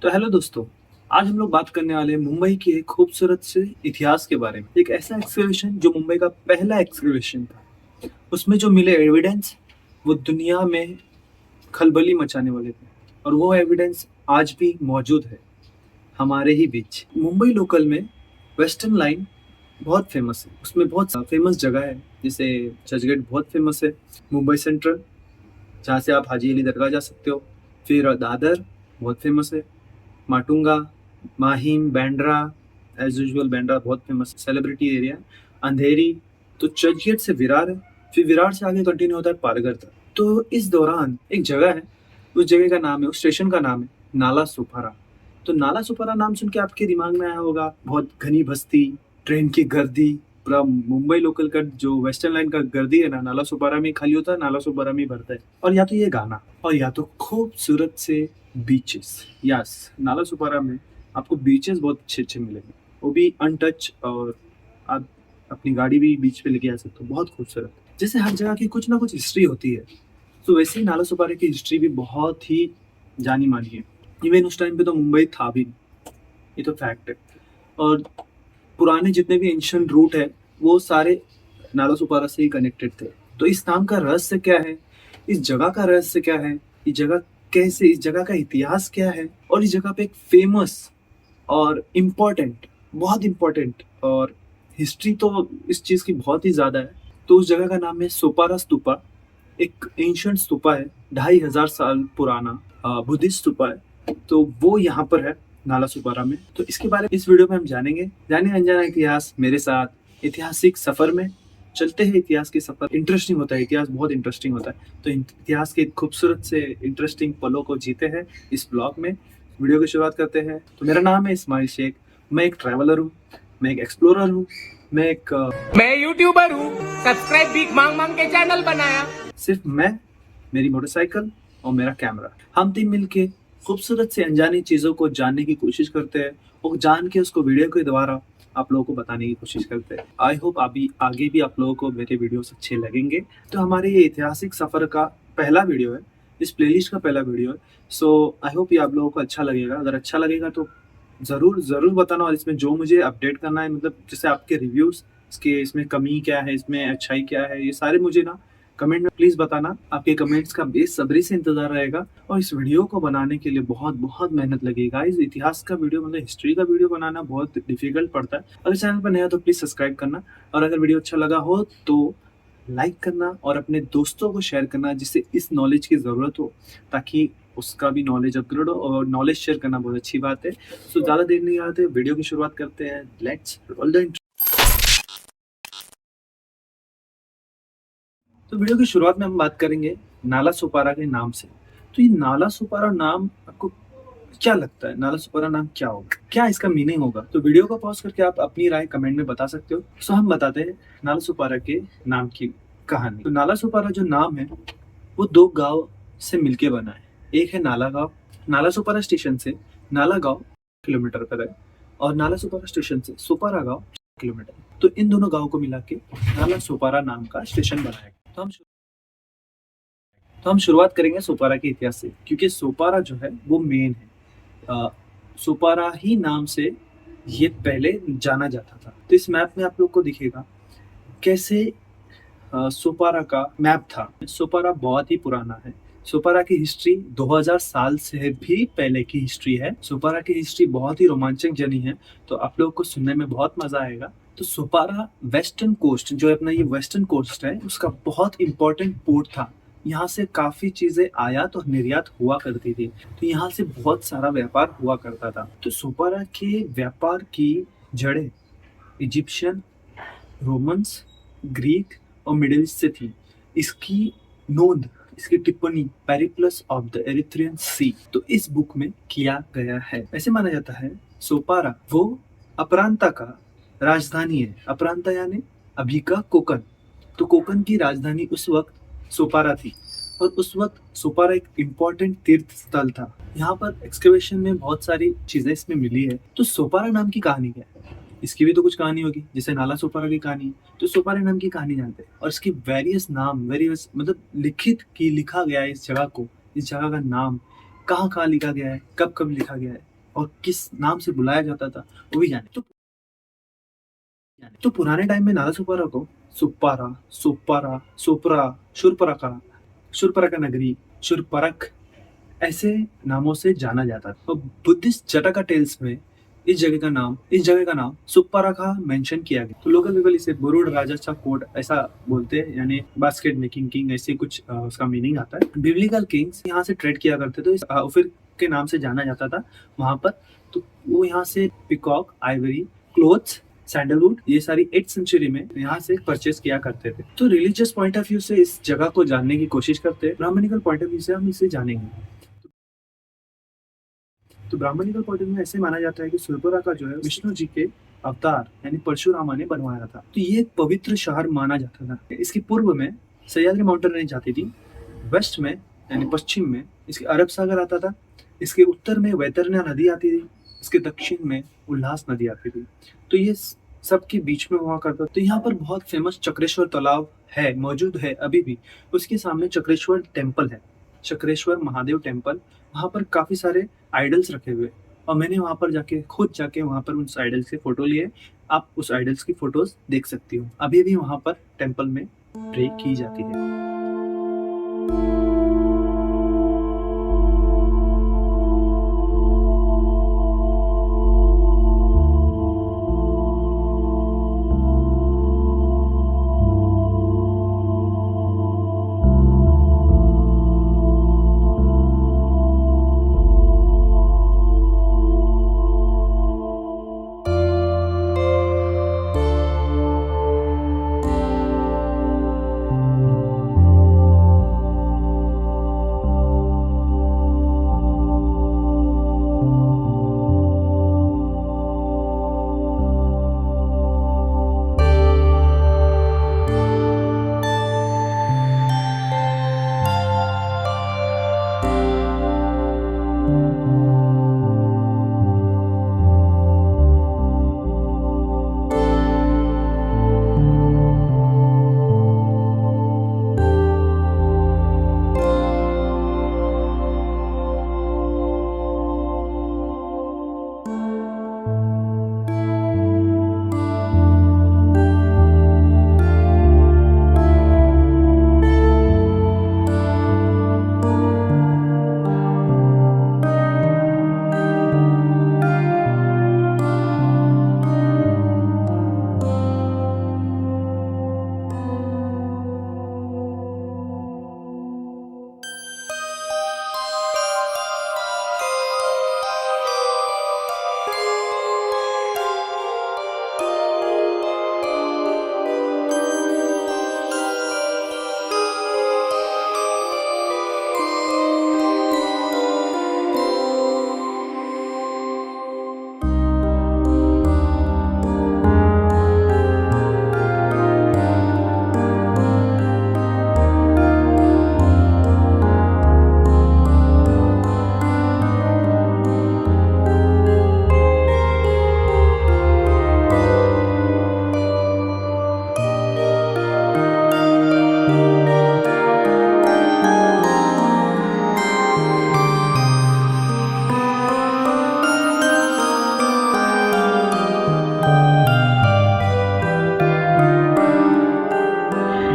तो हेलो दोस्तों, आज हम लोग बात करने वाले हैं मुंबई के एक खूबसूरत से इतिहास के बारे में। एक ऐसा एक्सकवेशन जो मुंबई का पहला एक्सकवेशन था। उसमें जो मिले एविडेंस वो दुनिया में खलबली मचाने वाले थे और वो एविडेंस आज भी मौजूद है हमारे ही बीच। मुंबई लोकल में वेस्टर्न लाइन बहुत फेमस है। उसमें बहुत फेमस जगह है, जैसे चर्चगेट बहुत फेमस है। मुंबई सेंट्रल, जहाँ से आप हाजी अली दरगाह जा सकते हो। फिर दादर बहुत फेमस है। माटुंगा, माहिम, बैंड्रा, एज यूजुअल बैंड्रा बहुत फेमस सेलिब्रिटी एरिया। अंधेरी, तो चर्चगेट से विरार है। फिर विरार से आगे कंटिन्यू होता है पारगर तक। तो इस दौरान एक जगह है, उस जगह का नाम है, उस स्टेशन का नाम है नाला सुपारा। तो नाला सुपारा नाम सुन के आपके दिमाग में आया होगा बहुत घनी बस्ती, ट्रेन की गर्दी। पूरा मुंबई लोकल का जो वेस्टर्न लाइन का गर्दी है ना, नाला सुपारा में खाली होता है, नाला सुपारा में ही भरता है। और या तो ये गाना और या तो खूबसूरत से बीचेस। यस, नाला सुपारा में आपको बीचेस बहुत अच्छे अच्छे मिलेंगे, वो भी अनटच। और आप अपनी गाड़ी भी बीच पे लेके आ सकते हो, बहुत खूबसूरत। जैसे हर जगह की कुछ ना कुछ हिस्ट्री होती है, तो वैसे ही नाला सुपारा की हिस्ट्री भी बहुत ही जानी मानी है। इवन उस टाइम पे तो मुंबई था भी नहीं, ये तो फैक्ट है। और पुराने जितने भी एंशियंट रूट है वो सारे नाला सुपारा से ही कनेक्टेड थे। तो इस नाम का रहस्य क्या है, इस जगह का रहस्य क्या है, इस जगह कैसे, इस जगह का इतिहास क्या है, और इस जगह पे एक फेमस और इम्पोर्टेंट, बहुत इम्पोर्टेंट, और हिस्ट्री तो इस चीज़ की बहुत ही ज़्यादा है। तो उस जगह का नाम है सोपारा स्तूपा। एक एंशियंट स्तूपा है, 2500 साल पुराना बुद्धिस्ट स्तूपा है। तो वो यहाँ पर है नाला सुपारा में। तो इसके बारे में इस वीडियो में हम जानेंगे, जाने अनजाना इतिहास मेरे साथ ऐतिहासिक सफर में चलते हैं। इतिहास के सफर इंटरेस्टिंग होता है, इतिहास बहुत इंटरेस्टिंग होता है। तो इतिहास के खूबसूरत से इंटरेस्टिंग पलों को जीते हैं इस ब्लॉग में। वीडियो की शुरुआत करते हैं। तो मेरा नाम है इस्माइल शेख, मैं एक ट्रैवलर हूँ, मैं एक एक्सप्लोरर हूँ, मैं यूट्यूबर हूँ। सब्सक्राइब भीख मांग मांग के चैनल बनाया। सिर्फ मैं, मेरी मोटरसाइकिल और मेरा कैमरा, हम तीन मिलके खूबसूरत से अनजानी चीज़ों को जानने की कोशिश करते हैं और जान के उसको वीडियो के द्वारा आप लोगों को बताने की कोशिश करते हैं। आई होप अभी आगे भी आप लोगों को मेरे वीडियोस अच्छे लगेंगे। तो हमारे ये ऐतिहासिक सफ़र का पहला वीडियो है, इस प्लेलिस्ट का पहला वीडियो है। सो आई होप ये आप लोगों को अच्छा लगेगा। अगर अच्छा लगेगा तो ज़रूर ज़रूर बताना। और इसमें जो मुझे अपडेट करना है, मतलब जैसे आपके रिव्यूज़, इसके इसमें कमी क्या है, इसमें अच्छाई क्या है, ये सारे मुझे ना कमेंट में प्लीज़ बताना। आपके कमेंट्स का बेसब्री से इंतज़ार रहेगा। और इस वीडियो को बनाने के लिए बहुत बहुत मेहनत लगेगा। इस इतिहास का वीडियो, मतलब हिस्ट्री का वीडियो बनाना बहुत डिफिकल्ट पड़ता है। अगर चैनल पर नया हो तो प्लीज़ सब्सक्राइब करना, और अगर वीडियो अच्छा लगा हो तो लाइक करना और अपने दोस्तों को शेयर करना जिससे इस नॉलेज की ज़रूरत हो, ताकि उसका भी नॉलेज अपग्रेड हो। और नॉलेज शेयर करना बहुत अच्छी बात है। सो ज़्यादा देर नहीं आते, वीडियो की शुरुआत करते हैं। Let's roll the intro. तो वीडियो की शुरुआत में हम बात करेंगे नाला सुपारा के नाम से। तो ये नाला सुपारा नाम आपको क्या लगता है, नाला सुपारा नाम क्या होगा, क्या इसका मीनिंग होगा? तो वीडियो को पॉज करके आप अपनी राय कमेंट में बता सकते हो। सो हम बताते हैं नाला सुपारा के नाम की कहानी। तो नाला सुपारा जो नाम है वो दो गांव से मिलके बना है। एक है नाला गांव, नाला सुपारा स्टेशन से नाला गांव किलोमीटर पर है, और नाला सुपारा स्टेशन से सुपारा गांव किलोमीटर। तो इन दोनों गांव को मिला के नाला सुपारा नाम का स्टेशन बनाया गया। तो हम शुरुआत करेंगे सोपारा के इतिहास से, क्योंकि सोपारा जो है वो मेन है। सोपारा ही नाम से ये पहले जाना जाता था। तो इस मैप में आप लोग को दिखेगा कैसे सोपारा का मैप था। सोपारा बहुत ही पुराना है। सोपारा की हिस्ट्री 2000 साल से भी पहले की हिस्ट्री है। सोपारा की हिस्ट्री बहुत ही रोमांचक जर्नी है, तो आप लोगों को सुनने में बहुत मजा आएगा। तो सोपारा वेस्टर्न कोस्ट, जो अपना ये वेस्टर्न कोस्ट है, उसका बहुत इंपॉर्टेंट पोर्ट था। यहाँ से काफी चीजें आयात और निर्यात हुआ करती थी। तो यहाँ से बहुत सारा व्यापार हुआ करता था। तो सोपारा के व्यापार की जड़ें इजिप्शियन, रोमन्स, ग्रीक और मिडिल ईस्ट से थी। इसकी नोंद, इसकी टिप्पणी पेरिप्लस ऑफ द एरिथ्रियन सी, तो इस बुक में किया गया है। ऐसे माना जाता है सोपारा वो अपरांता का राजधानी है। अपरांता यानी अभी का कोकन। तो कोकन की राजधानी उस वक्त सोपारा थी, और उस वक्त सोपारा एक इम्पोर्टेंट तीर्थ स्थल था। यहाँ पर एक्सकवेशन में बहुत सारी चीजें इसमें मिली है। तो सोपारा नाम की कहानी क्या है, इसकी भी तो कुछ कहानी होगी, जैसे नाला सोपारा की कहानी। तो सोपारा नाम की कहानी जानते हैं, और इसके वेरियस नाम, वेरियस मतलब लिखा गया है इस जगह को, इस जगह का नाम कहाँ कहाँ लिखा गया है, कब कब लिखा गया है, और किस नाम से बुलाया जाता था वो भी जाने। तो पुराने टाइम में नालासोपारा को सुपारा, सोपारा, सोपरा, शूर्पणखा, शूर्पणखा नगरी, शूर्पणख ऐसे नामों से जाना जाता था। और बुद्धिस्ट जटाका टेल्स में इस जगह का नाम सुप्पराखा मेंशन किया गया। तो लोकल पीपल इसे बुरुड राजा कोट ऐसा बोलते हैं, यानी बास्केट मेकिंग किंग ऐसे कुछ उसका मीनिंग आता है। बिब्लिकल किंग्स यहाँ से ट्रेड किया करते थे, तो ओफिर के नाम से जाना जाता था वहां पर। तो वो यहाँ से पिकॉक, आइवरी, क्लोथ्स, सैंडलवुड ये सारी 8th सेंचुरी में यहाँ से परचेस किया करते थे। तो रिलीजियस पॉइंट ऑफ व्यू से इस जगह को जानने की कोशिश करते हैं, ब्राह्मणिकल पॉइंट ऑफ व्यू से हम इसे जानेंगे। तो ब्राह्मणिकल पॉइंट ऑफ व्यू में ऐसे माना जाता है कि सुरपुरा जो है विष्णु जी के अवतार यानी परशुरामा ने बनवाया था। तो ये एक पवित्र शहर माना जाता था। इसके पूर्व में सह्याद्री माउंटेन रेंज आती थी, वेस्ट में यानी पश्चिम में इसके अरब सागर आता था, इसके उत्तर में वैतरण्य नदी आती थी, इसके दक्षिण में उल्लास नदी आती थी। तो ये सबके बीच में हुआ करता। तो यहाँ पर बहुत फेमस चक्रेश्वर तालाब है, मौजूद है अभी भी। उसके सामने चक्रेश्वर टेम्पल है, चक्रेश्वर महादेव टेम्पल। वहाँ पर काफी सारे आइडल्स रखे हुए, और मैंने वहाँ पर खुद जाके वहाँ पर उन आइडल्स के फोटो लिए। आप उस आइडल्स की फोटोज देख सकती हो, अभी भी वहाँ पर टेम्पल में प्रे की जाती है।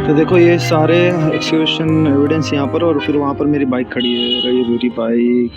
तो देखो ये सारे एक्सक्यूशन एविडेंस यहाँ पर, और फिर वहाँ पर मेरी बाइक खड़ी है, और ये मेरी बाइक।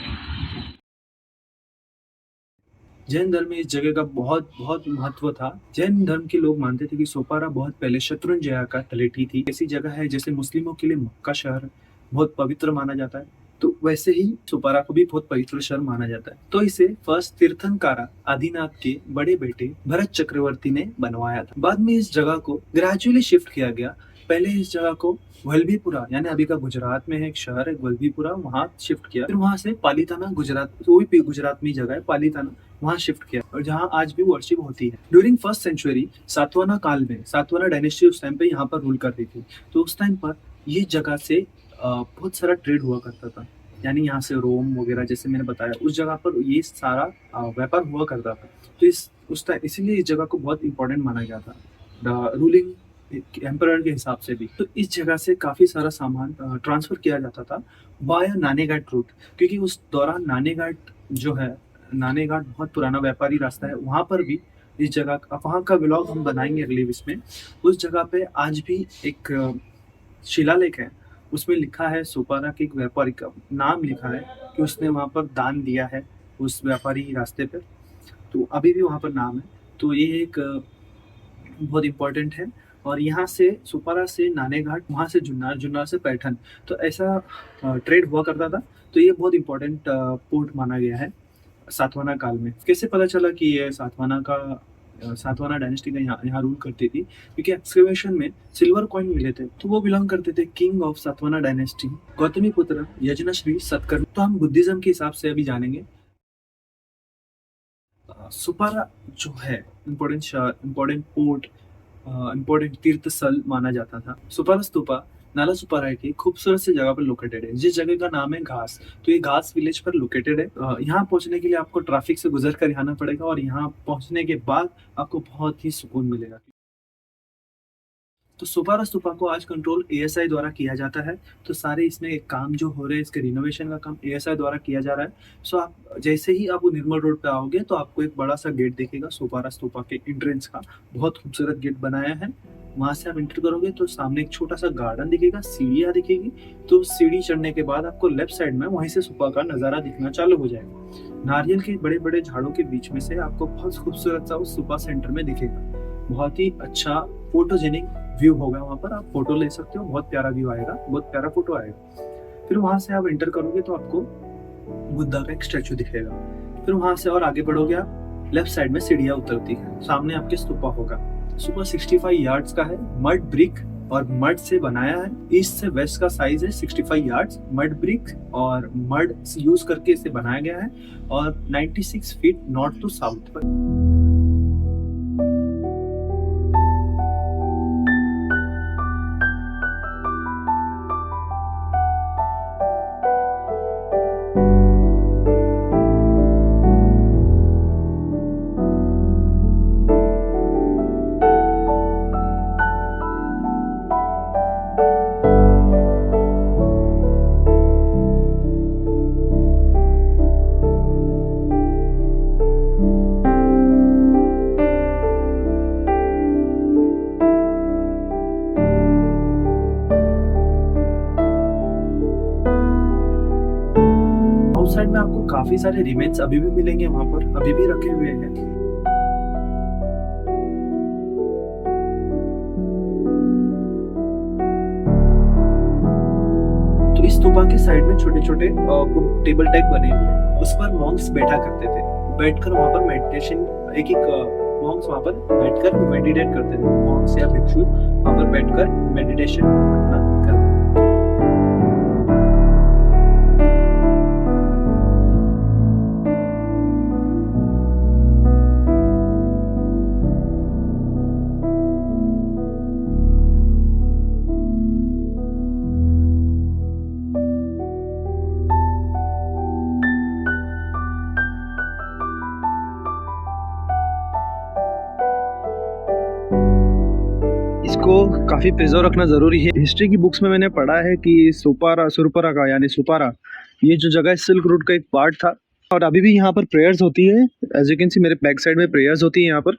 जैन धर्म में इस जगह का बहुत बहुत महत्व था। जैन धर्म के लोग मानते थे कि सोपारा बहुत पहले शत्रुंजय का तलेठी थी। ऐसी जगह है जैसे मुस्लिमों के लिए मक्का शहर बहुत पवित्र माना जाता है, तो वैसे ही सोपारा को भी बहुत पवित्र शहर माना जाता है। तो इसे फर्स्ट तीर्थंकारा आदिनाथ के बड़े बेटे भरत चक्रवर्ती ने बनवाया था। बाद में इस जगह को ग्रेजुअली शिफ्ट किया गया। पहले इस जगह को वल्लभीपुरा यानी अभी का गुजरात में है एक शहर है वल्लभीपुरा, वहाँ शिफ्ट किया। फिर वहाँ से पालीताना, गुजरात, वो भी गुजरात में जगह है पालीताना, वहाँ शिफ्ट किया, और जहाँ आज भी वर्शिप होती है। ड्यूरिंग फर्स्ट सेंचुरी सातवाना काल में, सातवाना डायनेस्टी उस टाइम पे यहाँ पर रूल करती थी। तो उस टाइम पर ये जगह से बहुत सारा ट्रेड हुआ करता था, यानी यहाँ से रोम वगैरह जैसे मैंने बताया उस जगह पर ये सारा व्यापार हुआ करता था। तो उस टाइम इसीलिए इस जगह को बहुत इंपॉर्टेंट माना गया था रूलिंग एम्परर के हिसाब से भी। तो इस जगह से काफी सारा सामान ट्रांसफर किया जाता था बाय नानेघाट रूट, क्योंकि उस दौरान नानेघाट जो है नाने घाट बहुत पुराना व्यापारी रास्ता है, वहाँ पर भी इस जगह का वहाँ का व्लॉग हम बनाएँगे अगले इसमें। उस जगह पे आज भी एक शिलालेख है, उसमें लिखा है सोपारा के एक व्यापारी का नाम लिखा है कि उसने वहाँ पर दान दिया है उस व्यापारी रास्ते पे, तो अभी भी वहाँ पर नाम है। तो ये एक बहुत इम्पोर्टेंट है और यहाँ से सुपारा से नानेघाट, वहाँ से जुन्नर, जुन्नर से पैठन। तो ऐसा ट्रेड हुआ करता था, तो ये बहुत इम्पोर्टेंट पोर्ट माना गया है सातवाहन काल में। कैसे पता चला कि ये सातवाहन डायनेस्टी का यहाँ यहाँ रूल करती थी? क्योंकि एक्सकवेशन में सिल्वर कॉइन मिले थे, तो वो बिलोंग करते थे king of Satavahana dynasty, Gautamiputra Yajnashri Satakarni. तो हम बुद्धिज्म के हिसाब से अभी जानेंगे। सुपारा जो है इम्पोर्टेंट पोर्ट, इम्पोर्टेंट तीर्थ स्थल माना जाता था। सुपारा स्तूपा नाला सुपारा की खूबसूरत सी जगह पर लोकेटेड है, जिस जगह का नाम है घास। तो ये घास विलेज पर लोकेटेड है। यहाँ पहुंचने के लिए आपको ट्रैफिक से गुजर कर आना पड़ेगा और यहाँ पहुंचने के बाद आपको बहुत ही सुकून मिलेगा। तो सुपारा स्तूपा को आज कंट्रोल एएसआई द्वारा किया जाता है। तो सारे इसमें काम जो हो रहे हैं, इसके रिनोवेशन का काम एएसआई द्वारा किया जा रहा है। सो आप जैसे ही आप निर्मल रोड पे आओगे तो आपको एक बड़ा सा गेट दिखेगा सुपारा स्तूपा के एंट्रेंस का। बहुत खूबसूरत गेट बनाया है। वहां से आप एंटर करोगे तो सामने एक छोटा सा गार्डन दिखेगा, सीढ़ियाँ दिखेगी। तो सीढ़ी चढ़ने के बाद आपको लेफ्ट साइड में वहीं से सुपा का नजारा दिखना चालू हो जाएगा। नारियल के बड़े बड़े झाड़ों के बीच में से आपको बहुत खूबसूरत सा उस सुपा सेंटर में दिखेगा। बहुत ही अच्छा फोटोजेनिक व्यू होगा, वहाँ पर आप फोटो ले सकते हो। बहुत प्यारा व्यू आएगा, बहुत प्यारा फोटो आएगा। फिर वहां से आप एंटर करोगे तो आपको बुद्धा का एक स्टैचू दिखेगा। फिर वहां से और आगे बढ़ोगे आप, लेफ्ट साइड में सीढ़ियाँ उतरती है, सामने आपके स्तूपा होगा। स्तूपा 65 यार्ड्स का है, मड ब्रिक और मड से बनाया है। ईस्ट से वेस्ट का साइज है 65 यार्ड्स, मड ब्रिक और मड यूज करके इसे बनाया गया है और 96 फीट नॉर्थ टू साउथ पर। साइड में आपको काफी सारे रिमेन्स अभी भी मिलेंगे, वहां पर अभी भी रखे हुए हैं। तो इस स्तूपा के साइड में छोटे छोटे टेबल टाइप बने हुए, उस पर मॉन्क्स बैठा करते थे। बैठकर वहां पर मेडिटेशन, एक मॉन्क्स वहां पर बैठकर मेडिटेट करते थे। मॉन्क्स या भिक्षु वहां पर बैठकर मेडिटेशन करते थे। इसको काफ़ी प्रिजर्व रखना ज़रूरी है। हिस्ट्री की बुक्स में मैंने पढ़ा है कि सुरपरा का यानी सुपारा, ये जो जगह सिल्क रूट का एक पार्ट था और अभी भी यहाँ पर प्रेयर्स होती है। एज यू कैन सी मेरे बैक साइड में प्रेयर्स होती है यहाँ पर,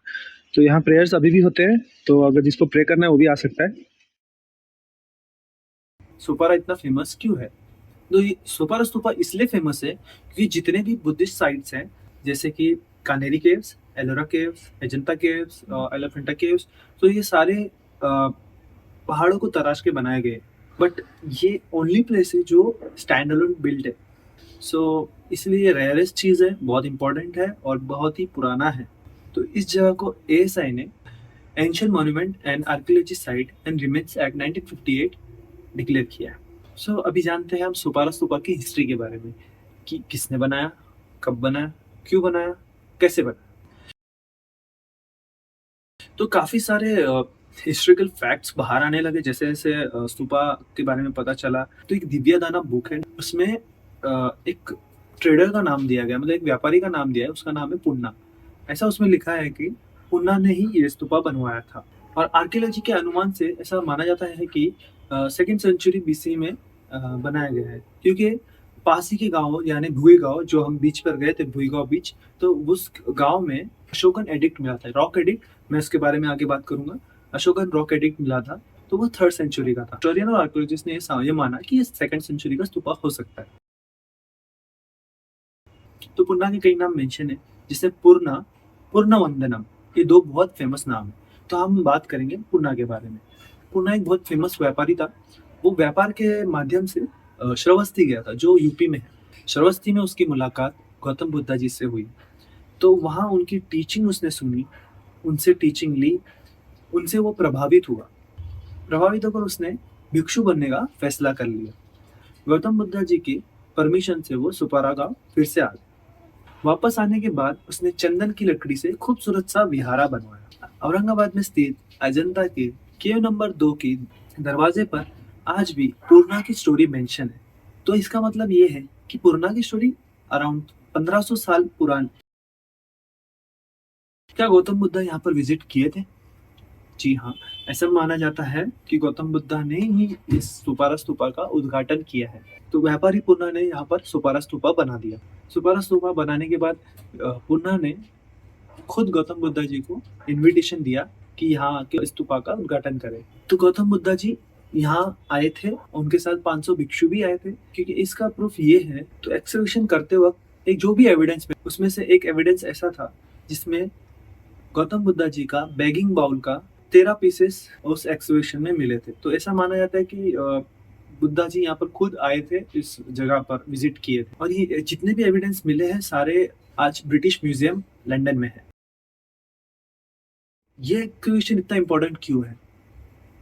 तो यहाँ प्रेयर्स अभी भी होते हैं। तो अगर जिसको प्रे करना है वो भी आ सकता है। सुपारा इतना फेमस क्यों है? तो ये सुपारा स्तूपा इसलिए फेमस है क्योंकि जितने भी बुद्धिस्ट साइट्स हैं, जैसे कि Kanheri caves, Ellora caves, Ajanta caves, Elephanta caves, तो ये सारे पहाड़ों को तराश के बनाए गए। बट ये ओनली प्लेस है जो स्टैंड अलोन बिल्ट है। सो इसलिए ये रेयरेस्ट चीज़ है, बहुत इंपॉर्टेंट है और बहुत ही पुराना है। तो इस जगह को एएसआई ने ancient monument and archaeology site and remains act 1958 declare किया है। सो अभी जानते हैं हम सुपारा स्तूपा की हिस्ट्री के बारे में, कि किसने बनाया, कब बनाया, क्यों बनाया, कैसे बनाया। तो काफ़ी सारे हिस्ट्रिकल फैक्ट्स बाहर आने लगे जैसे जैसे स्तूपा के बारे में पता चला। तो एक दिव्या दाना बुक है, उसमें एक ट्रेडर का नाम दिया गया, मतलब एक व्यापारी का नाम दिया है, उसका नाम है पुन्ना। ऐसा उसमें लिखा है कि पुन्ना ने ही ये स्तूपा बनवाया था। और आर्कियोलॉजी के अनुमान से ऐसा माना जाता है कि 2nd सेंचुरी बीसी में बनाया गया है, क्योंकि पास ही के गांव यानी भुईगांव, जो हम बीच पर गए थे, भुईगांव बीच, तो उस गांव में अशोकन एडिक्ट मिला था, रॉक एडिक्ट। मैं इसके बारे में आगे बात करूंगा। अशोकन रॉक एडिक्ट मिला था, तो वो 3rd सेंचुरी का था। हिस्टोरियन और आर्कियोलॉजिस्ट ने ये माना कि ये 2nd सेंचुरी का स्तूपा हो सकता है। तो पुन्ना के कई नाम मेंशन है, जिससे पुरना, पूर्णवंदनम, ये 2 बहुत फेमस नाम है। तो हम बात करेंगे पुन्ना के बारे में। पुन्ना एक बहुत फेमस व्यापारी था। वो व्यापार के माध्यम से श्रावस्ती गया था, जो यूपी में है। श्रावस्ती में उसकी मुलाकात गौतम बुद्धा जी से हुई। तो वहाँ उनकी टीचिंग उसने सुनी, उनसे टीचिंग ली, उनसे वो प्रभावित हुआ। प्रभावित होकर उसने भिक्षु बनने का फैसला कर लिया। गौतम बुद्धा जी की परमिशन से वो सुपारा गांव फिर से आ गया। वापस आने के बाद उसने चंदन की लकड़ी से खूबसूरत सा विहारा बनवाया। औरंगाबाद में स्थित अजंता के केव नंबर 2 के दरवाजे पर आज भी पूर्णा की स्टोरी मेंशन है। तो इसका मतलब ये है कि पूर्णा की स्टोरी अराउंड 1500 साल पुरानी। क्या गौतम बुद्धा यहाँ पर विजिट किए थे? जी हाँ, ऐसा माना जाता है कि गौतम बुद्धा ने ही इस सुपारा स्तूपा का उद्घाटन किया है। तो व्यापारी पुन्ना ने यहाँ पर सुपारा स्तूपा बना दिया। सुपारा स्तूपा बनाने के बाद पुन्ना ने खुद गौतम बुद्धा जी को इनविटेशन दिया कि यहाँ आके स्तूपा का उद्घाटन करें। तो गौतम बुद्धा जी यहाँ आए थे, उनके साथ 500 भिक्षु भी आए थे। क्योंकि इसका प्रूफ ये है, तो एक्सकवेशन करते वक्त एक जो भी एविडेंस में, उसमें से एक एविडेंस ऐसा था जिसमें गौतम बुद्धा जी का बैगिंग बाउल का 13 पीसेस उस एक्सकवेशन में मिले थे। तो ऐसा माना जाता है कि बुद्धा जी यहाँ पर खुद आए थे, इस जगह पर विजिट किए थे। और ये जितने भी एविडेंस मिले हैं सारे आज ब्रिटिश म्यूजियम लंदन में है। ये एक्सकवेशन इतना इम्पोर्टेंट क्यों है?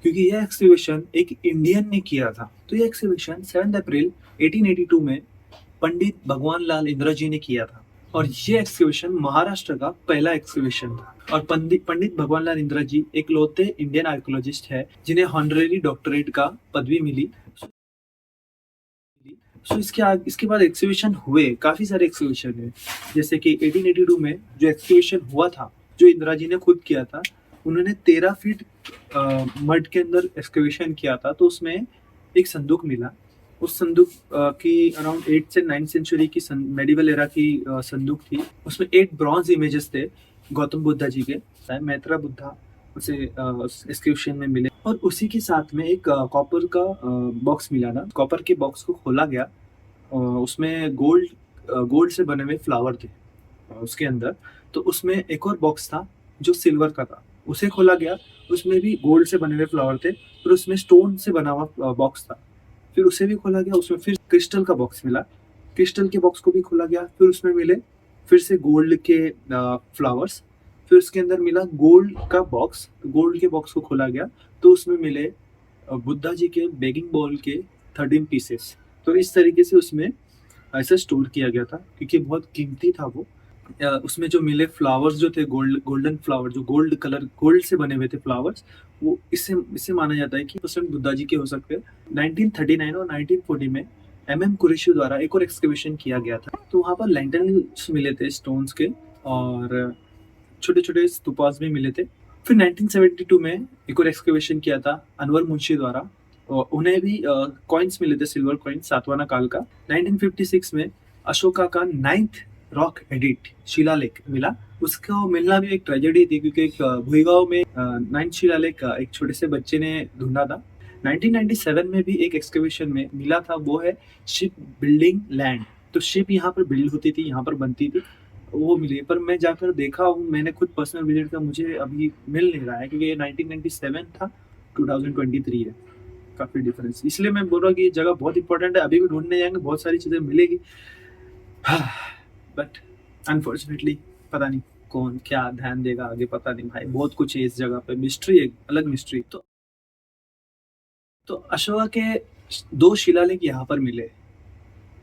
क्योंकि यह एक्सकवेशन एक इंडियन ने किया था। तो यह एक्सकवेशन 7 अप्रैल 1882 में पंडित भगवान लाल इंदिरा जी ने किया था। और ये एक्सकवेशन महाराष्ट्र का पहला एक्सकवेशन था। और पंडित भगवान लाल इंदिरा जी एक लौते इंडियन आर्कियोलॉजिस्ट है जिन्हें हॉनरेरी डॉक्टरेट का पदवी मिली। सो इसके बाद एक्सकवेशन हुए, काफी सारे एक्सकवेशन है। जैसे कि 1882 में जो एक्सकवेशन हुआ था, जो इंदिरा जी ने खुद किया था, उन्होंने 13 फीट मड के अंदर एक्सकवेशन किया था। तो उसमें एक संदूक मिला। उस संदूक की अराउंड 8 से 9 सेंचुरी की मेडिवल एरा की संदूक थी। उसमें 8 ब्रॉन्ज इमेजेस थे गौतम बुद्धा जी के, मैत्रा बुद्धा उसे एक्सकवेशन में मिले। और उसी के साथ में एक कॉपर का बॉक्स मिला था। कॉपर के बॉक्स को खोला गया, उसमें गोल्ड से बने हुए फ्लावर थे उसके अंदर। तो उसमें एक और बॉक्स था जो सिल्वर का था, उसे खोला गया, उसमें भी गोल्ड से बने हुए फ्लावर थे। फिर उसमें स्टोन से बना हुआ बॉक्स था, फिर उसे भी खोला गया, उसमें फिर क्रिस्टल का बॉक्स मिला, क्रिस्टल के बॉक्स को भी खोला गया, फिर उसमें मिले फिर से गोल्ड के फ्लावर्स, फिर उसके अंदर मिला गोल्ड का बॉक्स, गोल्ड के बॉक्स को खोला गया, तो उसमें मिले बुद्धा जी के बेगिंग बाउल के 13 पीसेस। तो इस तरीके से उसमें ऐसा स्टोर किया गया था, क्योंकि बहुत कीमती था वो। उसमें जो मिले फ्लावर्स जो थे, गोल्डन फ्लावर, जो गोल्ड से बने हुए थे फ्लावर्स, वो इससे माना जाता है कि परसेंट बुद्धा जी के हो सकते हैं। 1939 और 1940 में MM कुरैशी द्वारा एक और एक्सकवेशन किया गया था। तो वहाँ पर लैंटर्न्स मिले थे स्टोन्स के, और छोटे छोटे स्तूपास भी मिले थे। फिर 1972 में एक और एक्सकवेशन किया था अनवर मुंशी द्वारा, और उन्हें भी कॉइन्स मिले थे, सिल्वर कॉइन सातवाना काल का। 1956 में अशोका का 9th रॉक एडिट शिलालेख मिला। उसको मिलना भी एक ट्रेजेडी थी, क्योंकि एक भुईगांव में 9th शिलालेख एक छोटे से बच्चे ने ढूंढा था। 1997 में भी एक एक्सकवेशन में मिला था, वो है शिप बिल्डिंग लैंड। तो शिप यहाँ पर बिल्ड होती थी, यहाँ पर बनती थी, वो मिली। पर मैं जाकर देखा हूँ, मैंने खुद पर्सनल विजिट का, मुझे अभी मिल नहीं रहा है, क्योंकि ये 1997 था, 2023 है, काफी डिफरेंस। इसलिए मैं बोल रहा हूँ कि ये जगह बहुत इंपॉर्टेंट है। अभी भी ढूंढने जाएंगे, बहुत सारी चीजें मिलेगी, बट अनफॉर्चुनेटली पता नहीं कौन क्या ध्यान देगा आगे, पता नहीं भाई, बहुत कुछ है इस जगह पे, मिस्ट्री है, अलग मिस्ट्री। तो अशोका के 2 शिलालेख यहाँ पर मिले।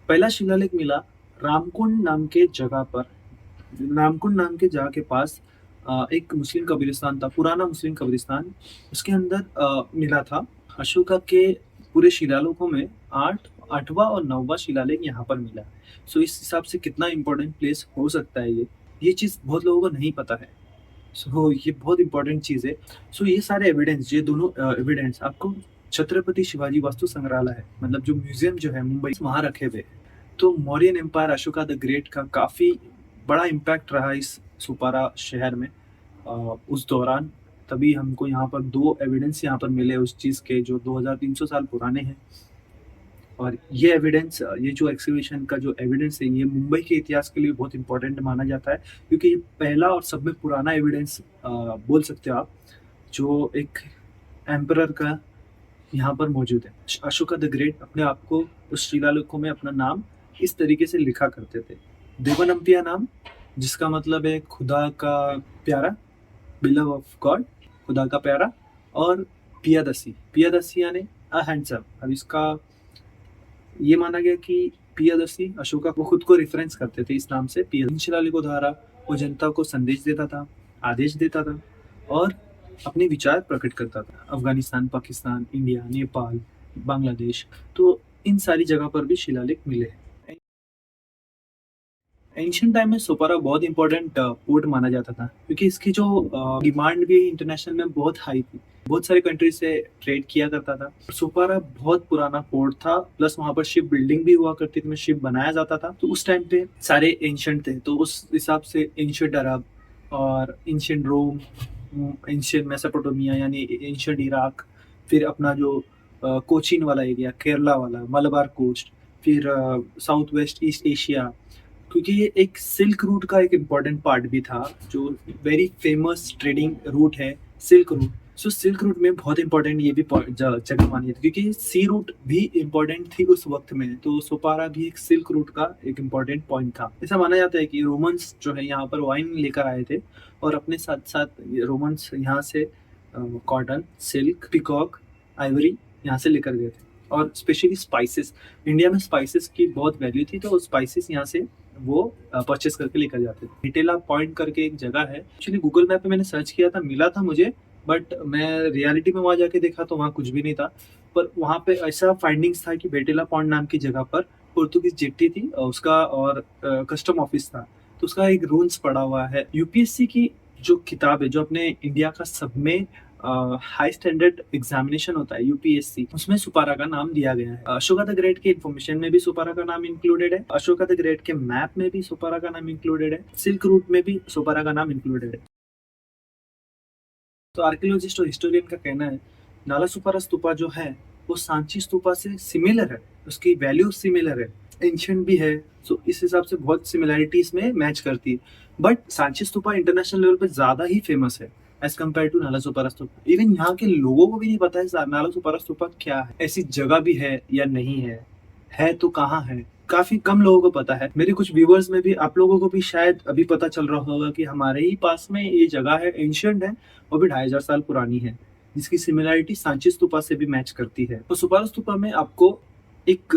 पहला शिलालेख मिला रामकुंड नाम के जगह पर। रामकुंड नाम के जगह के पास एक मुस्लिम कब्रिस्तान था, पुराना मुस्लिम कब्रिस्तान, उसके अंदर मिला था। अशोका के पूरे शिलालेखों में 8वां और 9वां शिलालेख यहाँ पर मिला। सो इस हिसाब से कितना इंपॉर्टेंट प्लेस हो सकता है ये चीज़ बहुत लोगों को नहीं पता है। सो ये बहुत इंपॉर्टेंट चीज़ है। सो ये सारे एविडेंस, ये दोनों एविडेंस आपको छत्रपति शिवाजी वास्तु संग्रहालय है, मतलब जो म्यूजियम जो है मुंबई, वहाँ रखे हुए। तो Mauryan empire Ashoka the great का काफ़ी बड़ा इम्पैक्ट रहा इस सुपारा शहर में उस दौरान। तभी हमको यहाँ पर 2 एविडेंस यहाँ पर मिले उस चीज़ के जो 2300 साल पुराने हैं। और ये एविडेंस ये जो एक्सकवेशन का जो एविडेंस है ये मुंबई के इतिहास के लिए बहुत इम्पोर्टेंट माना जाता है, क्योंकि ये पहला और सब में पुराना एविडेंस बोल सकते हो आप, जो एक एम्परर का यहाँ पर मौजूद है। अशोका द ग्रेट अपने आप को उस शिलालेखों में अपना नाम इस तरीके से लिखा करते थे। देवनम्पिया नाम, जिसका मतलब है खुदा का प्यारा, बिलव ऑफ गॉड, खुदा का प्यारा। और पियादसी, पियादसी यानी अ हैंडसम। अब इसका ये माना गया कि पियादसी अशोका को खुद को रेफरेंस करते थे इस नाम से। पिया शिलालेखों द्वारा वो जनता को संदेश देता था, आदेश देता था और अपने विचार प्रकट करता था। अफगानिस्तान, पाकिस्तान, इंडिया, नेपाल, बांग्लादेश, तो इन सारी जगह पर भी शिलालेख मिले हैं। एंशिएंट टाइम में सोपारा बहुत इंपॉर्टेंट पोर्ट माना जाता था, क्योंकि इसकी जो डिमांड भी इंटरनेशनल में बहुत हाई थी। बहुत सारे कंट्री से ट्रेड किया करता था। सोपारा बहुत पुराना पोर्ट था, प्लस वहाँ पर शिप बिल्डिंग भी हुआ करती थी, में शिप बनाया जाता था। तो उस टाइम पे सारे एंशिएंट थे, तो उस हिसाब से एंशिएंट अरब और एंशिएंट रोम, एंशिएंट मेसोपोटामिया यानी एंशिएंट इराक, फिर अपना जो कोचीन वाला एरिया, केरला वाला, मलबार कोस्ट, फिर साउथ वेस्ट ईस्ट एशिया, क्योंकि ये एक सिल्क रूट का एक इम्पॉर्टेंट पार्ट भी था, जो वेरी फेमस ट्रेडिंग रूट है सिल्क रूट। सो सिल्क रूट में बहुत इंपॉर्टेंट ये भी जगह मानी जाती है, क्योंकि सी रूट भी इम्पॉर्टेंट थी उस वक्त में। तो सोपारा भी एक सिल्क रूट का एक इम्पॉर्टेंट पॉइंट था। ऐसा माना जाता है कि रोमन्स जो है यहाँ पर वाइन लेकर आए थे, और अपने साथ साथ रोमन्स यहाँ से कॉटन, सिल्क, पिकॉक, आइवरी यहाँ से लेकर गए थे। और स्पेशली स्पाइसेस, इंडिया में स्पाइसेस की बहुत वैल्यू थी, तो स्पाइसेस यहाँ से वो परचेस करके लेकर जाते थे। हिटेला पॉइंट करके एक जगह है, एक्चुअली गूगल मैप पे मैंने सर्च किया था, मिला था मुझे, बट मैं रियलिटी में वहाँ जाके देखा तो वहाँ कुछ भी नहीं था। पर वहाँ पे ऐसा फाइंडिंग्स था कि बेटेला पॉइंट नाम की जगह पर पोर्तुगीज जेट्टी थी उसका, और कस्टम ऑफिस था, तो उसका एक रूल्स पड़ा हुआ है। यूपीएससी की जो किताब है, जो अपने इंडिया का सब में हाई स्टैंडर्ड एग्जामिनेशन होता है यूपीएससी, उसमें सुपारा का नाम दिया गया है। अशोका द ग्रेट के इन्फॉर्मेशन में भी सुपारा का नाम इंक्लूडेड है, अशोका द ग्रेट के मैप में भी सुपारा का नाम इंक्लूडेड है, सिल्क रूट में भी सुपारा का नाम इंक्लूडेड है। तो आर्कियोलॉजिस्ट और हिस्टोरियन का कहना है नाला सुपारा स्तूपा जो है वो सांची स्तूपा से सिमिलर है, उसकी वैल्यू सिमिलर है, एंशिएंट भी है, सो इस हिसाब से बहुत सिमिलैरिटी इसमें मैच करती है। But Sanchi stupa international level पे ज्यादा ही फेमस है एज कम्पेयर टू नाला सुपारा स्तूपा। इवन यहाँ के लोगों को भी नहीं पता है नाला सुपारा स्तूपा क्या है, ऐसी जगह भी है या नहीं है तो कहाँ है, काफी कम लोगों को पता है। मेरे कुछ व्यूअर्स में भी, आप लोगों को भी शायद अभी पता चल रहा होगा कि हमारे ही पास में ये जगह है, एंशिएंट है, वो भी 2500 साल पुरानी है, जिसकी सिमिलरिटी सांची स्तूपा से भी मैच करती है। तो सुपारा स्तूपा में आपको एक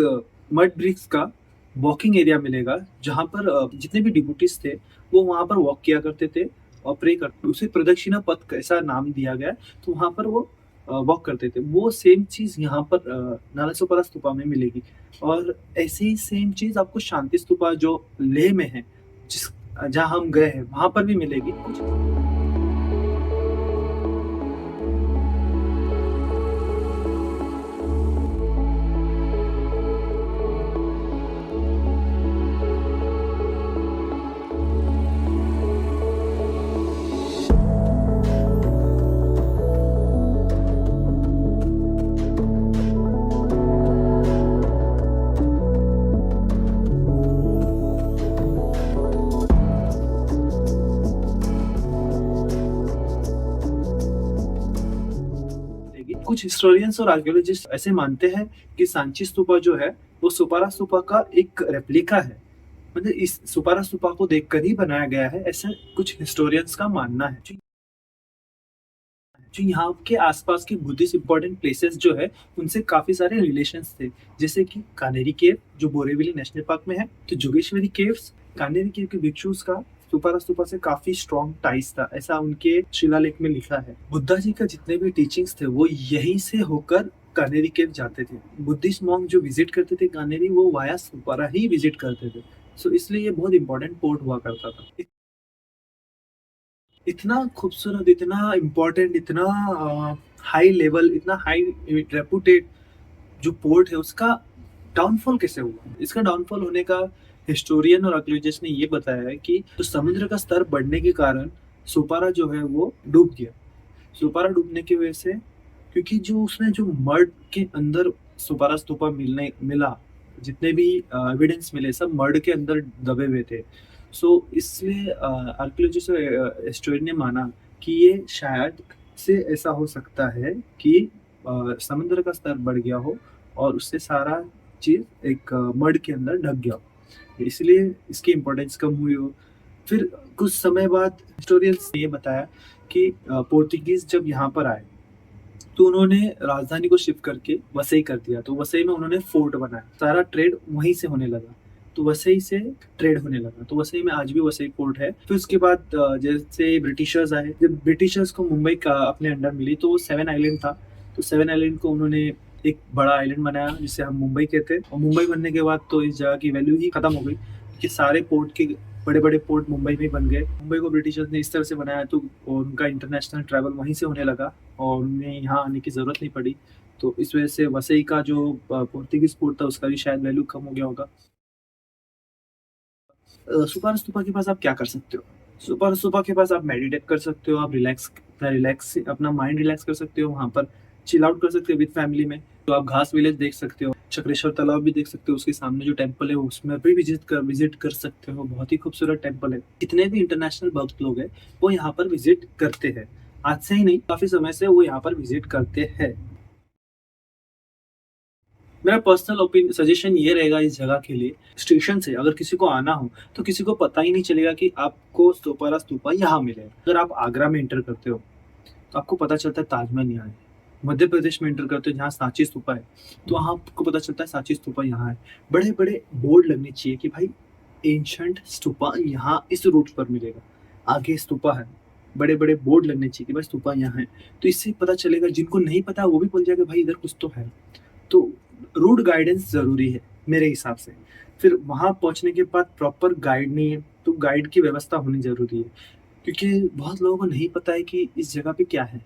मड ब्रिक्स का वॉकिंग एरिया मिलेगा, जहाँ पर जितने भी डिवोटीज थे वो वहाँ पर वॉक किया करते थे और प्रे करते, उसे प्रदक्षिणा पथ ऐसा नाम दिया गया, तो वहाँ पर वो वॉक करते थे। वो सेम चीज यहाँ पर नाला सुपारा स्तूपा में मिलेगी। और ऐसे ही सेम चीज आपको शांति स्तूपा जो लेह में है, जिस जहाँ हम गए हैं, वहां पर भी मिलेगी कुछ। कुछ हिस्टोरियंस और आर्कियोलॉजिस्ट ऐसे मानते हैं कि सांची स्तूपा जो है वो सुपारा स्तूपा का एक रेप्लिका है, मतलब इस सुपारा स्तूपा को देखकर ही बनाया गया है, ऐसा कुछ हिस्टोरियंस का मानना है। जो यहाँ के आसपास के बुद्धिस्ट इंपॉर्टेंट प्लेसेस जो है उनसे काफी सारे रिलेशंस थे, जैसे कि कानेरी केव जो बोरीवली नेशनल पार्क में है, तो जोगेश्वरी केव्स, कानेरी केव के भिक्षुस का सुपारा स्तूपा से काफी स्ट्रॉन्ग टाइज था, ऐसा उनके शिलालेख में लिखा है। बुद्धा जी का जितने भी टीचिंग्स थे वो यहीं से होकर कानेरी केव जाते थे। बुद्धिस्ट मॉन्क जो विजिट करते थे कानेरी, वो वाया सुपारा ही विजिट करते थे। सो इसलिए ये बहुत इंपॉर्टेंट पोर्ट हुआ करता था। इतना खूबसूरत, इतना इम्पोर्टेंट, इतना हाई लेवल, इतना हाई रेपुटेड जो पोर्ट है, उसका डाउनफॉल कैसे हुआ? इसका डाउनफॉल होने का हिस्टोरियन और आर्कियोलॉजिस्ट ने ये बताया है कि तो समुद्र का स्तर बढ़ने के कारण सोपारा जो है वो डूब गया। सोपारा डूबने की वजह से, क्योंकि जो उसने जो मड के अंदर सोपारा स्तूपा मिला, जितने भी एविडेंस मिले सब मड के अंदर दबे हुए थे। सो इसलिए आर्कियोलॉजिस्ट और हिस्टोरियन ने माना कि ये शायद से ऐसा हो सकता है कि समुद्र का स्तर बढ़ गया हो और उससे सारा चीज़ एक मड के अंदर ढक गया हो, इसलिए इसकी इम्पोर्टेंस कम हुई हो। फिर कुछ समय बाद हिस्टोरियंस ने ये बताया कि पोर्तुगीज जब यहाँ पर आए तो उन्होंने राजधानी को शिफ्ट करके वसई कर दिया, तो वसई में उन्होंने फोर्ट बनाया, सारा ट्रेड वहीं से होने लगा, तो वसई से ट्रेड होने लगा, तो वसई में आज भी वसई पोर्ट है। फिर उसके बाद जैसे ब्रिटिशर्स आए, जब ब्रिटिशर्स को मुंबई का अपने अंडर मिली तो वो 7 आइलैंड था, तो 7 आइलैंड को उन्होंने एक बड़ा आइलैंड बनाया जिसे हम मुंबई कहते हैं। और मुंबई बनने के बाद तो इस जगह की वैल्यू ही खत्म हो गई, कि सारे पोर्ट के बड़े बड़े पोर्ट मुंबई में बन गए। मुंबई को ब्रिटिशर्स ने इस तरह से बनाया तो उनका इंटरनेशनल ट्रैवल वहीं से होने लगा और उन्हें यहाँ आने की ज़रूरत नहीं पड़ी। तो इस वजह से वसई का जो पोर्तुगीज पोर्ट था उसका भी शायद वैल्यू कम हो गया होगा। सुपर स्तूपा के पास आप क्या कर सकते हो? सुपर स्तूपा के पास आप मेडिटेट कर सकते हो, आप अपना माइंड रिलैक्स कर सकते हो, वहाँ पर चिल आउट कर सकते हो विद फैमिली में। तो आप घास विलेज देख सकते हो, चक्रेश्वर तालाब भी देख सकते हो, उसके सामने जो टेम्पल है उसमें भी विजिट कर सकते हो, बहुत ही खूबसूरत टेम्पल है। जितने भी इंटरनेशनल भक्त लोग हैं वो यहाँ पर विजिट करते हैं, आज से ही नहीं काफी समय से वो यहाँ पर विजिट करते हैं। मेरा पर्सनल ओपिनियन सजेशन ये रहेगा इस जगह के लिए, स्टेशन से अगर किसी को आना हो तो किसी को पता ही नहीं चलेगा कि आपको सोपारा स्तूपा यहाँ मिलेगा। अगर आप आगरा में एंटर करते हो तो आपको पता चलता है ताजमहल यहाँ है। मध्य प्रदेश में एंटर करते हो जहाँ सांची स्तूपा है तो वहाँ आपको पता चलता है सांची स्तूपा यहाँ है। बड़े बड़े बोर्ड लगने चाहिए कि भाई एंशंट स्तूपा यहाँ इस रूट पर मिलेगा, आगे स्तूपा है। बड़े बड़े बोर्ड लगने चाहिए कि भाई स्तूपा यहाँ है, तो इससे पता चलेगा, जिनको नहीं पता वो भी बोल जाएगा भाई इधर कुछ तो है। तो रूट गाइडेंस ज़रूरी है मेरे हिसाब से। फिर वहाँ पहुँचने के बाद प्रॉपर गाइड नहीं है तो गाइड की व्यवस्था होनी ज़रूरी है, क्योंकि बहुत लोगों को नहीं पता है कि इस जगह पे क्या है।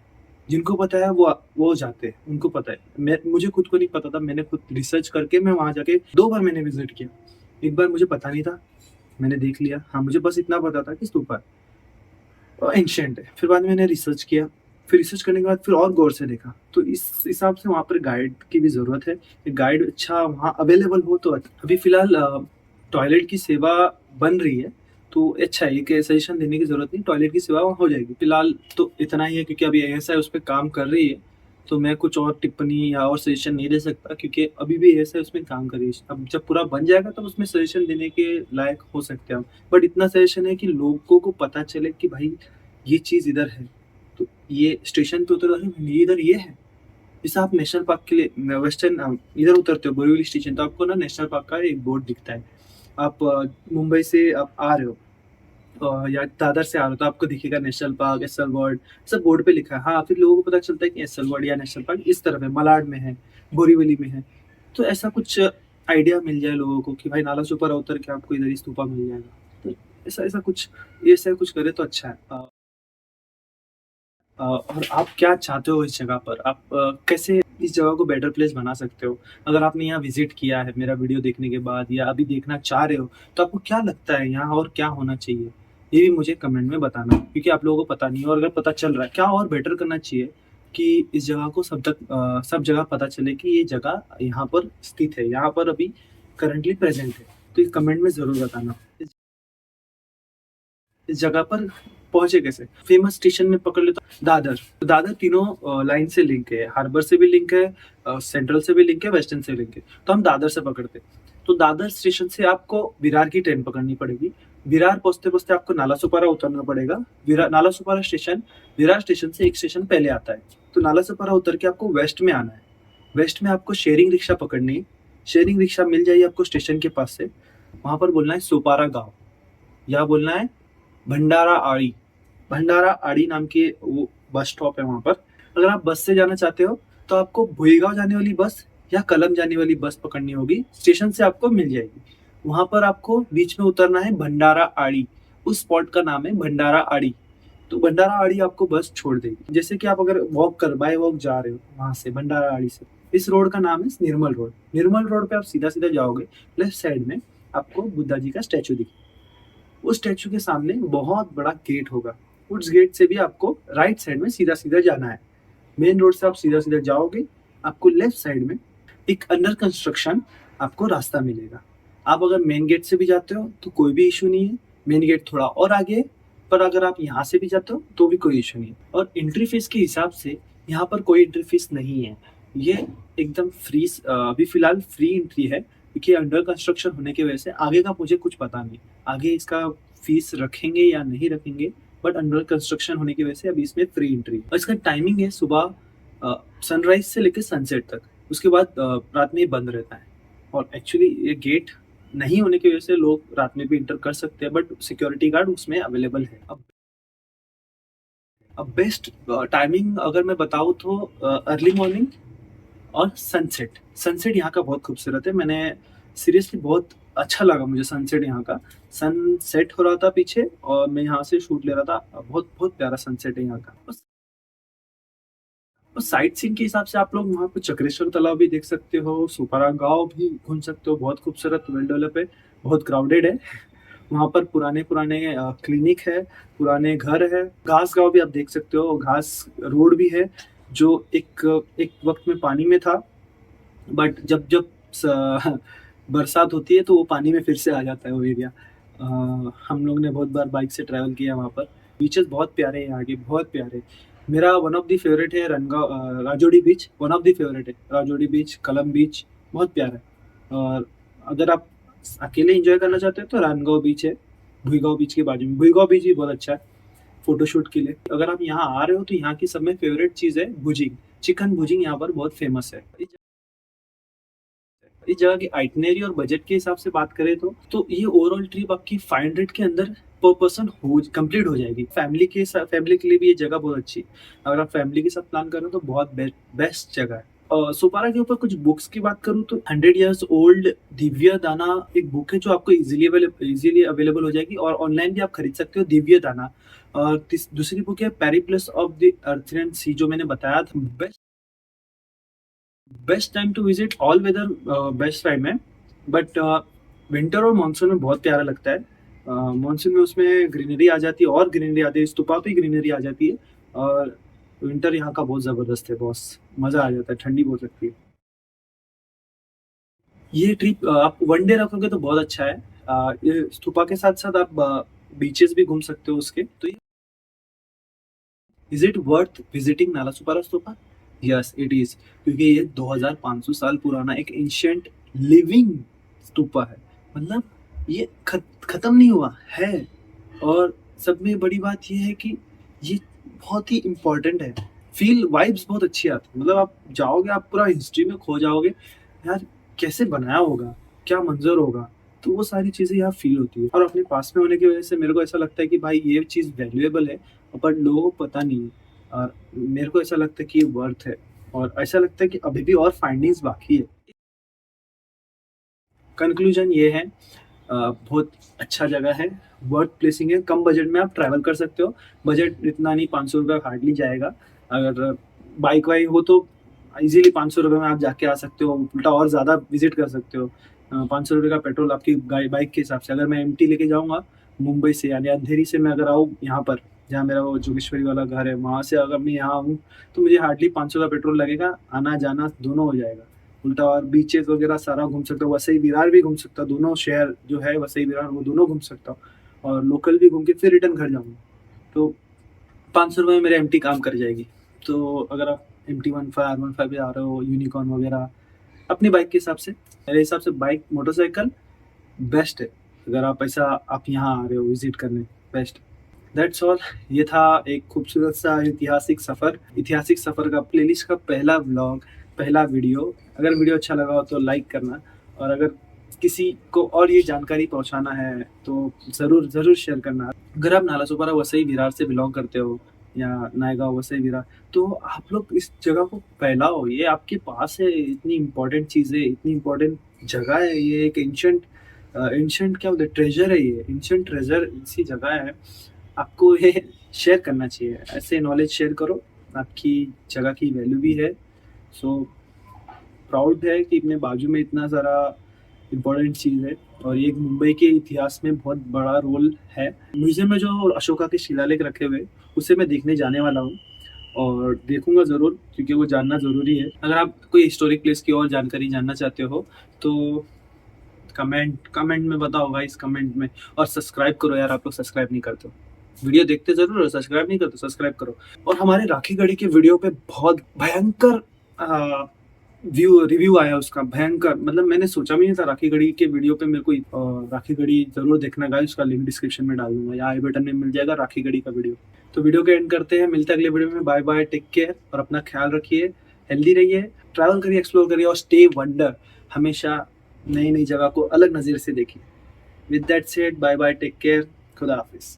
जिनको पता है वो जाते हैं, उनको पता है। मुझे खुद को नहीं पता था, मैंने खुद रिसर्च करके मैं वहाँ जाके 2 बार मैंने विजिट किया। एक बार मुझे पता नहीं था, मैंने देख लिया, हाँ मुझे बस इतना पता था कि स्तूपा एंशिएंट है। फिर बाद में मैंने रिसर्च किया, फिर रिसर्च करने के बाद फिर और गौर से देखा, तो इस हिसाब से वहाँ पर गाइड की भी ज़रूरत है। गाइड अच्छा वहाँ अवेलेबल हो तो अभी फ़िलहाल टॉयलेट की सेवा बन रही है, तो अच्छा है, ये सजेशन देने की ज़रूरत नहीं, टॉयलेट की सेवा वहाँ हो जाएगी। फ़िलहाल तो इतना ही है, क्योंकि अभी एएसआई उस पे काम कर रही है, तो मैं कुछ और टिप्पणी या और सजेशन नहीं दे सकता, क्योंकि अभी भी एएसआई उसमें काम कर रही है। अब जब पूरा बन जाएगा तब उसमें सजेशन देने के लायक हो सकते हैं हम। बट इतना सजेशन है कि लोगों को पता चले कि भाई ये चीज़ इधर है, तो ये स्टेशन पे उतर ये इधर ये है। जैसे आप नेशनल पार्क के लिए वेस्टर्न इधर उतरते हो बोरीवली स्टेशन, तो आपको ना नेशनल पार्क का एक बोर्ड दिखता है। आप मुंबई से आप आ रहे हो या दादर से आ रहे हो तो आपको दिखेगा नेशनल पार्क, एसएल वर्ल्ड, सब बोर्ड पे लिखा है। हाँ, फिर लोगों को पता चलता है कि एसएल वर्ल्ड या नेशनल पार्क इस तरफ है, मलाड में है, बोरीवली में है। तो ऐसा कुछ आइडिया मिल जाए लोगों को कि भाई नाला सुपारा उतर के आपको इधर ही स्तूपा मिल जाएगा। तो ऐसा कुछ करे तो अच्छा है। और आप क्या चाहते हो इस जगह पर? आप कैसे इस जगह को बेटर प्लेस बना सकते हो? अगर आपने यहाँ विज़िट किया है मेरा वीडियो देखने के बाद या अभी देखना चाह रहे हो, तो आपको क्या लगता है यहाँ और क्या होना चाहिए? ये भी मुझे कमेंट में बताना, क्योंकि आप लोगों को पता नहीं है, और अगर पता चल रहा है, क्या और बेटर करना चाहिए कि इस जगह को सब जगह पता चले कि ये जगह यहाँ पर स्थित है, यहाँ पर अभी करंटली प्रेज़ेंट है। तो ये कमेंट में ज़रूर बताना। इस जगह पर पहुंचे कैसे? फेमस स्टेशन में पकड़ ले तो दादर। तो दादर तीनों लाइन से लिंक है, हार्बर से भी लिंक है, सेंट्रल से भी लिंक है, वेस्टर्न से लिंक है। तो हम दादर से पकड़ते। तो दादर स्टेशन से आपको विरार की ट्रेन पकड़नी पड़ेगी। विरार पहुंचते-पहुंचते आपको नालासोपारा उतरना पड़ेगा। नालासोपारा स्टेशन विरार स्टेशन से एक स्टेशन पहले आता है। तो नालासोपारा उतर के आपको वेस्ट में आना है। वेस्ट में आपको शेयरिंग रिक्शा पकड़नी है। शेयरिंग रिक्शा मिल जाएगी आपको स्टेशन के पास से। वहाँ पर बोलना है सोपारा गाँव, या बोलना है भंडारा आड़ी नाम के वो बस स्टॉप है वहाँ पर। अगर आप बस से जाना चाहते हो तो आपको भुईगांव जाने वाली बस या कलम जाने वाली बस पकड़नी होगी, स्टेशन से आपको मिल जाएगी। वहाँ पर आपको बीच में उतरना है भंडारा आड़ी, उस स्पॉट का नाम है भंडारा आड़ी। तो भंडारा आड़ी आपको बस छोड़ देगी। जैसे कि आप अगर बाय वॉक जा रहे हो वहाँ से भंडारा आड़ी से, इस रोड का नाम है निर्मल रोड। निर्मल रोड पे आप सीधा सीधा जाओगे, लेफ्ट साइड में आपको बुद्धा जी का स्टैचू दिखेगा। उस स्टैचू के सामने बहुत बड़ा गेट होगा, उस गेट से भी आपको राइट साइड में सीधा सीधा जाना है। मेन रोड से आप सीधा सीधा जाओगे, आपको लेफ्ट साइड में एक अंडर कंस्ट्रक्शन आपको रास्ता मिलेगा। आप अगर मेन गेट से भी जाते हो तो कोई भी इशू नहीं है, मेन गेट थोड़ा और आगे है, पर अगर आप यहाँ से भी जाते हो तो भी कोई इशू नहीं है। और एंट्री फीस के हिसाब से यहाँ पर कोई एंट्री फीस नहीं है, ये एकदम फ्री, अभी फिलहाल फ्री एंट्री है, क्योंकि अंडर कंस्ट्रक्शन होने की वजह से आगे का मुझे कुछ पता नहीं, आगे इसका फीस रखेंगे या नहीं रखेंगे, बट अंडर कंस्ट्रक्शन होने की वजह से अभी इसमें फ्री एंट्री। और इसका टाइमिंग है सुबह सनराइज से लेकर सनसेट तक, उसके बाद रात में ही बंद रहता है। और एक्चुअली ये गेट नहीं होने की वजह से लोग रात में भी इंटर कर सकते हैं, बट सिक्योरिटी गार्ड उसमें अवेलेबल है। अब बेस्ट टाइमिंग अगर मैं बताऊँ तो अर्ली मॉर्निंग और सनसेट। सनसेट यहाँ का बहुत खूबसूरत है, मैंने सीरियसली बहुत अच्छा लगा मुझे सनसेट यहाँ का। सनसेट हो रहा था पीछे और मैं यहाँ से शूट ले रहा था, बहुत बहुत प्यारा सनसेट है यहाँ का। और साइट सीन के हिसाब से आप लोग वहाँ पे चक्रेश्वर तालाब भी देख सकते हो, सुपारा गांव भी घूम सकते हो, बहुत खूबसूरत वेल डेवलप है, बहुत क्राउडेड है। वहाँ पर पुराने पुराने क्लिनिक है, पुराने घर है। घास गांव भी आप देख सकते हो, घास रोड भी है जो एक एक वक्त में पानी में था, बट जब जब बरसात होती है तो वो पानी में फिर से आ जाता है वो एरिया। हम लोग ने बहुत बार बाइक से ट्रैवल किया वहाँ पर। बीचेस बहुत प्यारे हैं यहाँ के, बहुत प्यारे। मेरा वन ऑफ द फेवरेट है राजोड़ी बीच, वन ऑफ द फेवरेट है राजोड़ी बीच, कलम बीच, बहुत प्यारा है। और अगर आप अकेले एंजॉय करना चाहते हो तो रानगांव बीच है, भुईगांव बीच के बाजू में। भुईगांव बीच भी बहुत अच्छा है फोटोशूट के लिए। अगर आप यहाँ आ रहे हो तो यहाँ की सब में फेवरेट चीज़ है भुजिंग, चिकन भुजिंग यहाँ पर बहुत फेमस है। इस जगह की आइटनरी और बजट के हिसाब से बात करें तो ये ओवरऑल ट्रिप आपकी 500 के अंदर पर पर्सन हो कंप्लीट हो जाएगी। फैमिली के लिए भी ये जगह बहुत अच्छी है। अगर आप फैमिली के साथ प्लान कर रहे हो तो बहुत बेस्ट जगह है। सोपारा के ऊपर कुछ बुक्स की बात करूँ तो 100 इयर्स ओल्ड दिव्य दाना एक बुक है जो आपको इजीली अवेलेबल हो जाएगी, और ऑनलाइन भी आप खरीद सकते हो दिव्य दाना। और दूसरी बुक है Periplus of the earth sea, जो मैंने बताया था। Best time to visit all weather best time है, बट विंटर और मानसून में बहुत प्यारा लगता है। मानसून में उसमें ग्रीनरी आ जाती है, और ग्रीनरी आती है, स्तूपा पे ग्रीनरी आ जाती है। और विंटर यहाँ का बहुत ज़बरदस्त है बॉस, मज़ा आ जाता है, ठंडी बहुत लगती है। ये ट्रिप आप वन डे रखोगे तो बहुत अच्छा है। ये स्तूपा के साथ साथ आप बीचेस भी घूम सकते हो उसके। तो is it worth visiting Nalasopara stupa? Yes it is, क्योंकि ये 2500 साल पुराना एक एंशियंट लिविंग स्तूपा है। मतलब ये खत्म नहीं हुआ है। और सब में बड़ी बात ये है कि ये बहुत ही इम्पोर्टेंट है। फील वाइब्स बहुत अच्छी आती है, मतलब आप जाओगे आप पूरा हिस्ट्री में खो जाओगे, यार कैसे बनाया होगा, क्या मंजर होगा, तो वो सारी चीज़ें यहाँ फील होती है। और अपने पास में होने की वजह से मेरे को ऐसा लगता है कि भाई ये चीज़ वैल्यूएबल है, बट लोगों को पता नहीं है। और मेरे को ऐसा लगता है कि ये वर्थ है, और ऐसा लगता है कि अभी भी और फाइंडिंग्स बाकी है। कंक्लूजन ये है, बहुत अच्छा जगह है, वर्थ प्लेसिंग है, कम बजट में आप ट्रैवल कर सकते हो। बजट इतना नहीं, 500 रुपये हार्डली जाएगा। अगर बाइक वाइक हो तो इजीली 500 रुपये में आप जाके आ सकते हो, उल्टा और ज़्यादा विजिट कर सकते हो। 500 रुपये का पेट्रोल आपकी बाइक के हिसाब से, अगर मैं एमटी लेके जाऊँगा मुंबई से, यानी अंधेरी से मैं अगर आऊँ यहाँ पर जहाँ मेरा वो जोगेश्वरी वाला घर है, वहाँ से अगर मैं यहाँ आऊँ तो मुझे हार्डली 500 का पेट्रोल लगेगा, आना जाना दोनों हो जाएगा। उल्टा और बीचेस वगैरह सारा घूम सकता हूँ, वसई विरार भी घूम सकता हूँ, दोनों शहर जो है वसई विरार वो दोनों घूम सकता हूँ, और लोकल भी घूम के फिर रिटर्न घर जाऊँगा। तो 500 रुपये में मेरे एमटी काम कर जाएगी। तो अगर आप MT-15 R15 पे आ रहे हो, यूनिकॉर्न वगैरह, अपनी बाइक के हिसाब से, मेरे हिसाब से बाइक मोटरसाइकिल बेस्ट है। अगर आप ऐसा आप यहाँ आ रहे हो विजिट करने, बेस्ट। That's all. ये था एक खूबसूरत सा ऐतिहासिक सफ़र का प्लेलिस्ट का पहला व्लॉग, पहला वीडियो। अगर वीडियो अच्छा लगा हो तो लाइक करना, और अगर किसी को और ये जानकारी पहुंचाना है तो ज़रूर शेयर करना। अगर आप नालासोपारा वसई विरार से बिलोंग करते हो, या नायगांव वसई विरार, तो आप लोग इस जगह को फैलाओ, ये आपके पास है, इतनी इम्पोर्टेंट चीज़ है, इतनी इम्पोर्टेंट जगह है। ये एक एंशंट क्या बोलते हैं, ट्रेजर है, ये एंशंट ट्रेजर ऐसी जगह है, आपको ये शेयर करना चाहिए। ऐसे नॉलेज शेयर करो, आपकी जगह की वैल्यू भी है। सो प्राउड है कि अपने बाजू में इतना सारा इम्पोर्टेंट चीज़ है और ये मुंबई के इतिहास में बहुत बड़ा रोल है। म्यूज़ियम में जो अशोका के शिलालेख रखे हुए उसे मैं देखने जाने वाला हूँ और देखूंगा ज़रूर क्योंकि वो जानना ज़रूरी है। अगर आप कोई हिस्टोरिक प्लेस की और जानकारी जानना चाहते हो तो कमेंट में बताओ गाइस, कमेंट में। और सब्सक्राइब करो यार, आप लोग सब्सक्राइब नहीं करते हो। वीडियो देखते जरूर हो, सब्सक्राइब नहीं करते, सब्सक्राइब करो। और हमारे राखी गढ़ी के वीडियो पे बहुत भयंकर रिव्यू आया उसका, भयंकर। मतलब मैंने सोचा भी नहीं था राखी गढ़ी के वीडियो पे मेरे को राखी गढ़ी जरूर देखना गाइस। उसका लिंक डिस्क्रिप्शन में डाल दूंगा या आई बटन में मिल जाएगा राखी गढ़ी का वीडियो। तो वीडियो के एंड करते हैं, मिलते हैं अगले वीडियो में। बाय बाय, टेक केयर और अपना ख्याल रखिए, हेल्दी रहिए, ट्रैवल करिए, एक्सप्लोर करिए और स्टे वंडर। हमेशा नई नई जगह को अलग नज़र से देखिए। With that said, bye bye, take care, खुदा हाफिज।